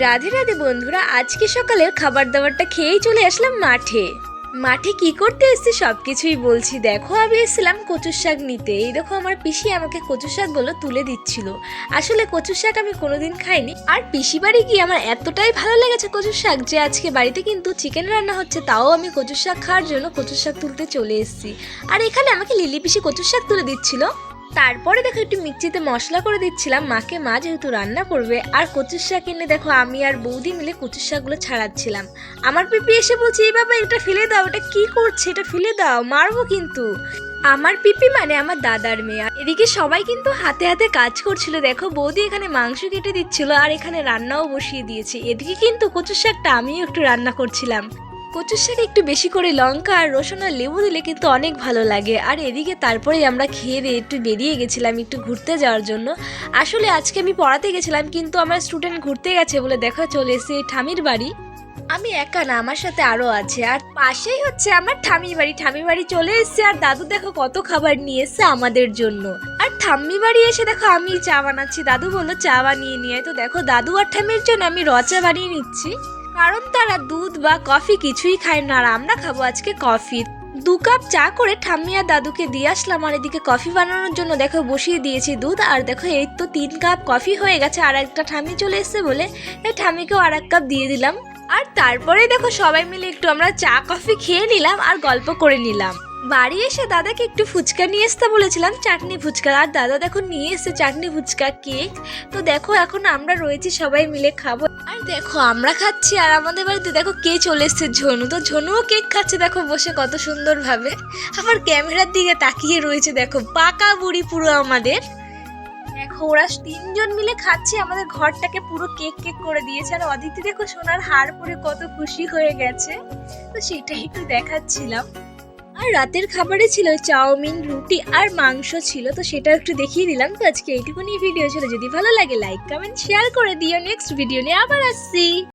রাধে রাধে বন্ধুরা, আজকে সকালের খাবার দাবারটা খেয়েই চলে আসলাম মাঠে। মাঠে কি করতে এসেছি সব কিছুই বলছি। দেখো, আমি এসেছিলাম কচুর শাক নিতে। এই দেখো, আমার পিসি আমাকে কচুর শাকগুলো তুলে দিচ্ছিল। আসলে কচুর শাক আমি কোনোদিন খাইনি, আর পিসি বাড়ি গিয়ে আমার এতটাই ভালো লেগেছে কচুর শাক যে আজকে বাড়িতে কিন্তু চিকেন রান্না হচ্ছে, তাও আমি কচুর শাক খাওয়ার জন্য কচুর শাক তুলতে চলে এসেছি। আর এখানে আমাকে লিলি পিসি কচুর শাক তুলে দিচ্ছিল। তারপরে দেখো, একটু মিক্সিতে মশলা করে দিচ্ছিলাম মাকে, মা যেহেতু রান্না করবে। আর কচুর শাক এনে দেখো আমি আর বৌদি মিলে কচুর শাকগুলো ছাড়াচ্ছিলাম। আমার পিপি এসে বলছে, এই বাবা এটা ফেলে দাও, এটা কি করছে, এটা ফেলে দাও, মারবো কিন্তু। আমার পিপি মানে আমার দাদার মেয়ে। এদিকে সবাই কিন্তু হাতে হাতে কাজ করছিল। দেখো, বৌদি এখানে মাংস কেটে দিচ্ছিল আর এখানে রান্নাও বসিয়ে দিয়েছে। এদিকে কিন্তু কচুর শাকটা আমিও একটু রান্না করছিলাম। কচুর শাকে একটু বেশি করে লঙ্কা আর রসুন আর লেবু দিলে কিন্তু অনেক ভালো লাগে। আর এদিকে তারপরে আমরা খেয়ে দিয়ে একটু বেরিয়ে গেছিলাম একটু ঘুরতে যাওয়ার জন্য। আসলে আজকে আমি পড়াতে গেছিলাম, কিন্তু আমার স্টুডেন্ট ঘুরতে গেছে বলে দেখা চলে এসে ঠামির বাড়ি। আমি একা না, আমার সাথে আরও আছে, আর পাশেই হচ্ছে আমার ঠামির বাড়ি। ঠামির বাড়ি চলে এসছে, আর দাদু দেখো কত খাবার নিয়ে এসছে আমাদের জন্য। আর ঠাম্মি বাড়ি এসে দেখো আমি চা বানাচ্ছি। দাদু বললো চা বানিয়ে নিয়ে। তো দেখো, দাদু আর ঠাম্মির জন্য আমি র চা বানিয়ে নিচ্ছি, কারণ তারা দুধ বা কফি কিছুই খায় না, আর আমরা খাবো আজকে কফি। 2 কাপ চা করে ঠাম্মি আর দাদুকে দিয়ে আসলাম। আর এদিকে কফি বানানোর জন্য দেখো বসিয়ে দিয়েছি দুধ। আর দেখো, এই তো 3 কাপ কফি হয়ে গেছে। আর একটা ঠাম্মি চলে এসছে বলে এই ঠাম্মিকেও আর 1 কাপ দিয়ে দিলাম। আর তারপরে দেখো সবাই মিলে একটু আমরা চা কফি খেয়ে নিলাম আর গল্প করে নিলাম। বাড়ি এসে দাদাকে একটু ফুচকা নিয়ে আসতে বলেছিলাম, চাটনি ফুচকা। আর দাদা দেখো নিয়ে এসে চাটনি ফুচকা, কেক। তো দেখো এখন আমরা রয়েছি সবাই মিলে খাবো। আর দেখো আমরা খাচ্ছি, আর আমাদের বাড়িতে দেখো কে চলে এসছে, ঝনু। তো ঝনুও কেক খাচ্ছে দেখো বসে কত সুন্দরভাবে। আবার ক্যামেরার দিকে তাকিয়ে রয়েছে, দেখো পাকা বুড়ি পুরো আমাদের। দেখো ওরা 3 জন মিলে খাচ্ছে, আমাদের ঘরটাকে পুরো কেক কেক করে দিয়েছে। আর অদিতি দেখো সোনার হার পরে কত খুশি হয়ে গেছে। তো সেটাই একটু দেখাচ্ছিলাম। আর রাতের খাবারে ছিল চাউমিন, রুটি আর মাংস ছিল, তো সেটা একটু দেখিয়ে দিলাম। তো আজকে এইটুকুনি ভিডিও ছিল। যদি ভালো লাগে লাইক কমেন্ট শেয়ার করে দিও। নেক্সট ভিডিও নিয়ে আবার আসছি।